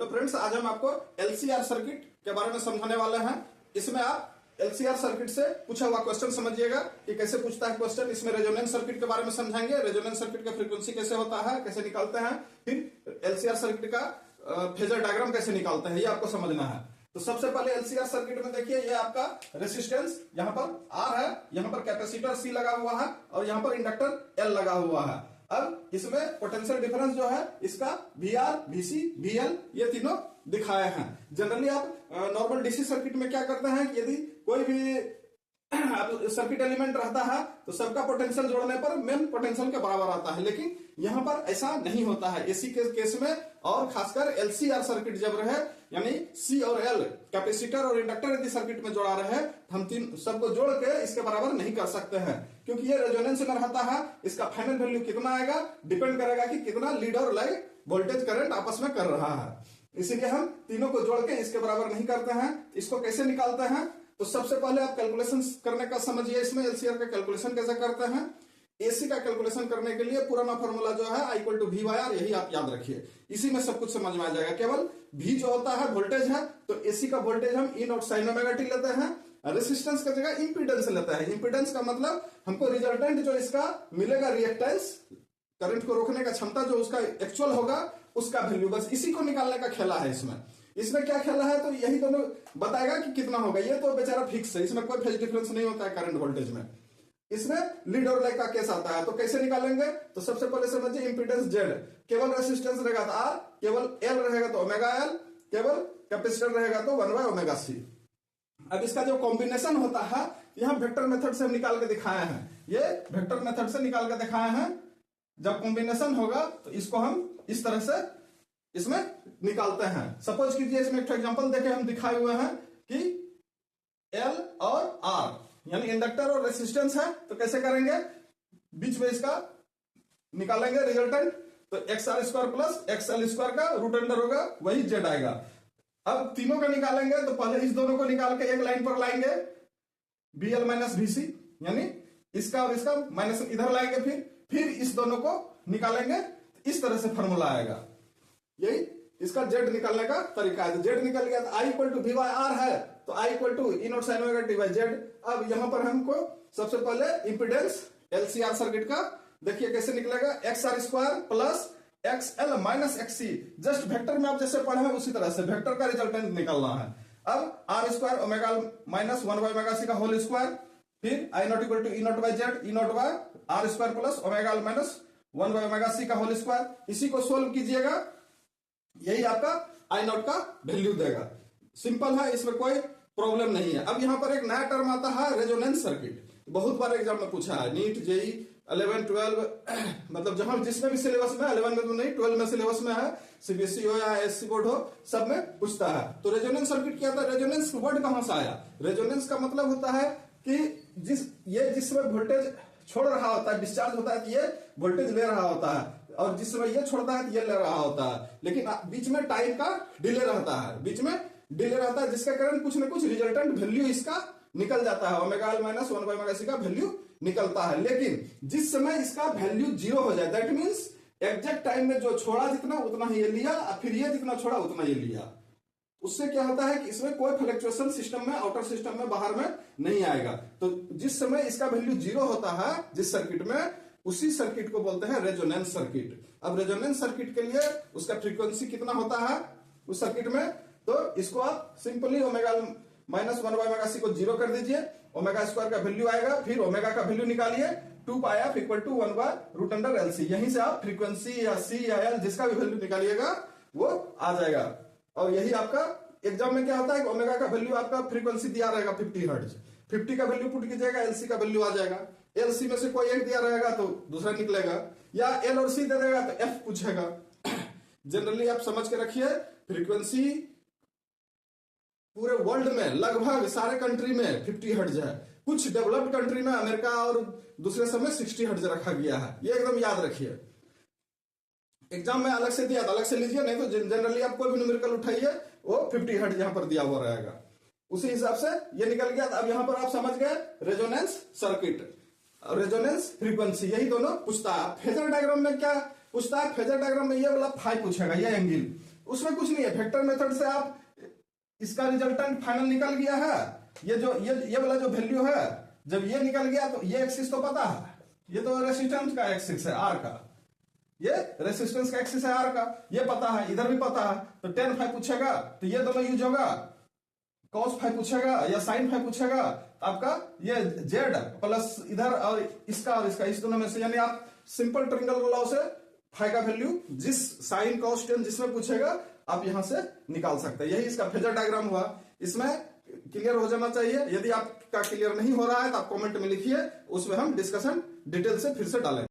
Hello friends, आज हम आपको एलसीआर सर्किट के बारे में समझाने वाले हैं। इसमें आप एलसीआर सर्किट से पूछा हुआ क्वेश्चन समझिएगा कि कैसे पूछता है क्वेश्चन। इसमें रेजोनेंस सर्किट के बारे में समझाएंगे, रेजोनेंस सर्किट का फ्रीक्वेंसी कैसे होता है, कैसे निकालते हैं, फिर एलसीआर सर्किट का फेजर डायग्राम कैसे निकालते हैं, ये आपको समझना है। तो सबसे पहले एलसीआर सर्किट में देखिए, ये आपका रेसिस्टेंस यहाँ पर आर है, यहाँ पर कैपेसिटर सी लगा हुआ है और यहाँ पर इंडक्टर एल लगा हुआ है। अब इसमें पोटेंशियल डिफरेंस जो है इसका वीआर, वीसी, वीएल ये तीनों दिखाए हैं। जनरली आप नॉर्मल डीसी सर्किट में क्या करते हैं कि यदि कोई भी सर्किट एलिमेंट रहता है तो सबका पोटेंशियल जोड़ने पर मेन पोटेंशियल के बराबर आता है, लेकिन यहाँ पर ऐसा नहीं होता है एसी के केस में। और खासकर एलसीआर सर्किट जब रहे, यानी सी और एल कैपेसिटर और इंडक्टर यदि सर्किट में जोड़ा रहे, हम तीन सबको जोड़ के इसके बराबर नहीं कर सकते हैं, क्योंकि ये रेजोनेंस में रहता है। इसका फाइनल वैल्यू कितना आएगा डिपेंड करेगा कि कितना लीड और लैग वोल्टेज करंट आपस में कर रहा है। इसीलिए हम तीनों को जोड़ के इसके बराबर नहीं करते हैं। इसको कैसे निकालते हैं, तो सबसे पहले आप कैलकुलेशन करने का समझिए। इसमें एलसीआर का कैलकुलेशन कैसे करते हैं। एसी का कैलकुलेशन करने के लिए पुराना फॉर्मूला जो है I = V by R, यही आप याद रखिए। इसी में सब कुछ समझ में आ जाएगा। केवल V जो होता है वोल्टेज है, तो एसी का वोल्टेज हम E0 sin ωt लेते हैं। रेसिस्टेंस का जगह इंपीडेंस लेते हैं। इंपीडेंस का मतलब हमको रिजल्टेंट जो इसका मिलेगा रिएक्टेंस, करंट को रोकने का क्षमता जो उसका एक्चुअल होगा उसका वैल्यू, बस इसी को निकालने का खेला है। इसमें क्या खेला है, तो यही दोनों बताएगा कि कितना होगा। ये तो बेचारा फिक्स है, इसमें कोई फेज डिफरेंस नहीं होता है करंट वोल्टेज में। इसमें लीड और लैग का केस आता है, तो कैसे निकालेंगे, तो सबसे पहले समझिए इंपीडेंस जेड, केवल रेसिस्टेंस रहेगा तो आर, केवल एल रहेगा तो ओमेगा एल, केवल कैपेसिटर रहेगा तो 1/ωc। अब इसका जो कॉम्बिनेशन होता है, यहां वेक्टर मेथड से हम निकाल के दिखाए हैं। ये वेक्टर मेथड से निकाल के दिखाए हैं। जब कॉम्बिनेशन होगा तो इसको हम इस तरह से इसमें निकालते हैं। सपोज कीजिए इसमें एक एग्जांपल देके हम दिखाए हुए हैं कि एल और आर यानी इंडक्टर और रेसिस्टेंस है, तो कैसे करेंगे, बीच में इसका निकालेंगे रिजल्टेंट, तो XR² प्लस XL² का रूट अंडर होगा, वही जेड आएगा। अब तीनों का निकालेंगे तो पहले इस दोनों को निकाल के एक लाइन पर लाएंगे, BL माइनस VC, यानी इसका और इसका माइनस इधर लाएंगे, फिर इस दोनों को निकालेंगे, इस तरह से फॉर्मूला आएगा। यही इसका जेड निकालने का तरीका है। जेड निकल गया तो I = V by R है, तो I = E0 sin ωt by Z। अब यहां पर हमको सबसे पहले इंपीडेंस एलसीआर सर्किट का देखिए कैसे निकलेगा, XR² plus XL minus XC। Just vector में आप जैसे पढ़े हैं उसी तरह से वेक्टर का रिजल्टेंट निकालना है। अब R² ओमेगा माइनस 1/ωc का होल स्क्वायर, फिर I0 = E0 by Z, E0 by R² plus omega minus 1/ωc का होल स्क्वायर। इसी को सोल्व कीजिएगा, यही आपका I0 का वैल्यू देगा। सिंपल है, इसमें कोई प्रॉब्लम नहीं है। अब यहां पर एक नया टर्म आता है रेजोनेंस सर्किट। बहुत बार एग्जाम में पूछा है, नीट, जेई 11, 12 मतलब जहां जिसमें भी सिलेबस में, 11 में तो नहीं, 12 में सिलेबस में है, सीबीएसई हो या एससी बोर्ड हो, सब में पूछता है। तो रेजोनेंस सर्किट क्या था, रेजोनेंस वर्ड कहां से आया। रेजोनेंस का मतलब होता है कि जिसमें वोल्टेज छोड़ रहा होता है, डिस्चार्ज होता है, तो ये वोल्टेज ले रहा होता है, और जिस समय ये छोड़ता है तो ये ले रहा होता है, लेकिन बीच में टाइम का डिले रहता है, बीच में डिले रहता है, जिसके कारण कुछ ना कुछ रिजल्टेंट वैल्यू इसका निकल जाता है, ओमेगा एल माइनस 1/ωc का वैल्यू निकलता है। लेकिन जिस समय इसका वैल्यू 0 हो जाए, दैट मीन्स एग्जैक्ट टाइम में जो छोड़ा जितना उतना ही ये लिया, फिर ये जितना छोड़ा उतना ये लिया, उससे क्या होता है कि इसमें कोई फ्लक्चुएशन सिस्टम में, आउटर सिस्टम में, बाहर में नहीं आएगा। तो जिस समय इसका वैल्यू 0 होता है जिस सर्किट में, उसी सर्किट को बोलते हैं रेजोनेंस सर्किट। अब रेजोनेंस सर्किट के लिए उसका फ्रीक्वेंसी कितना होता है उस सर्किट में, तो इसको आप सिंपली ओमेगा माइनस 1/ωc को 0 कर दीजिए, ω² का वैल्यू आएगा, फिर ओमेगा का वैल्यू निकालिए, 2πf = 1/√LC। यहीं से आप फ्रीक्वेंसी या C या L जिसका भी वैल्यू निकालिएगा वो आ जाएगा। और यही आपका एग्जाम में क्या होता है कि ओमेगा का वैल्यू आपका फ्रीक्वेंसी दिया रहेगा 50 हर्ट्ज, 50 का वैल्यू पुट कीजिएगा, LC का वैल्यू आ जाएगा। LC में से कोई एक दिया रहेगा तो दूसरा निकलेगा, या L और C दे देगा तो F पूछेगा। जनरली आप समझ के रखिए, फ्रीक्वेंसी पूरे वर्ल्ड में लगभग सारे कंट्री में 50 हर्ट्ज है। कुछ डेवलप्ड कंट्री में, अमेरिका और दूसरे समय 60 हर्ट्ज रखा गया है, ये एकदम याद रखिए। एग्जाम में अलग से दिया तो अलग से लीजिए, नहीं तो जनरली आप कोई भी न्यूमेरिकल उठाइए वो 50 हर्ट्ज यहां पर दिया हुआ रहेगा, उसी हिसाब से ये निकल गया। अब यहां पर आप समझ गए रेजोनेंस सर्किट, रेजोनेंस फ्रीक्वेंसी, यही दोनों पूछता है। फेजर डायग्राम में क्या पूछता है, फेजर डायग्राम में ये वाला फाई पूछेगा, ये एंगल उसमें कुछ नहीं है, वेक्टर मेथड से आप इसका रिजल्टेंट फाइनल निकल गया है। ये जो ये वाला जो वैल्यू है, जब ये निकल गया तो ये एक्सिस तो पता है, ये तो रेसिस्टेंस का एक्सिस है आर का, ये रेसिस्टेंस का एक्सिस है आर का, ये पता है, इधर भी पता है। तो tan फाइव पूछेगा तो ये दोनों यूज होगा, cos फाइव पूछेगा या sin फाइव पूछेगा, आपका ये z प्लस इधर और इसका इस दोनों में से, यानी आप सिंपल ट्रायंगल लॉ से फाइव का वैल्यू जिस sin cos tan जिसमें पूछेगा आप यहां से निकाल सकते हैं। यही इसका फेजर डायग्राम हुआ। इसमें क्लियर हो जाना चाहिए। यदि आपका क्लियर नहीं हो रहा है तो आप कमेंट में लिखिए, उसमें हम डिस्कशन डिटेल से फिर से डालेंगे।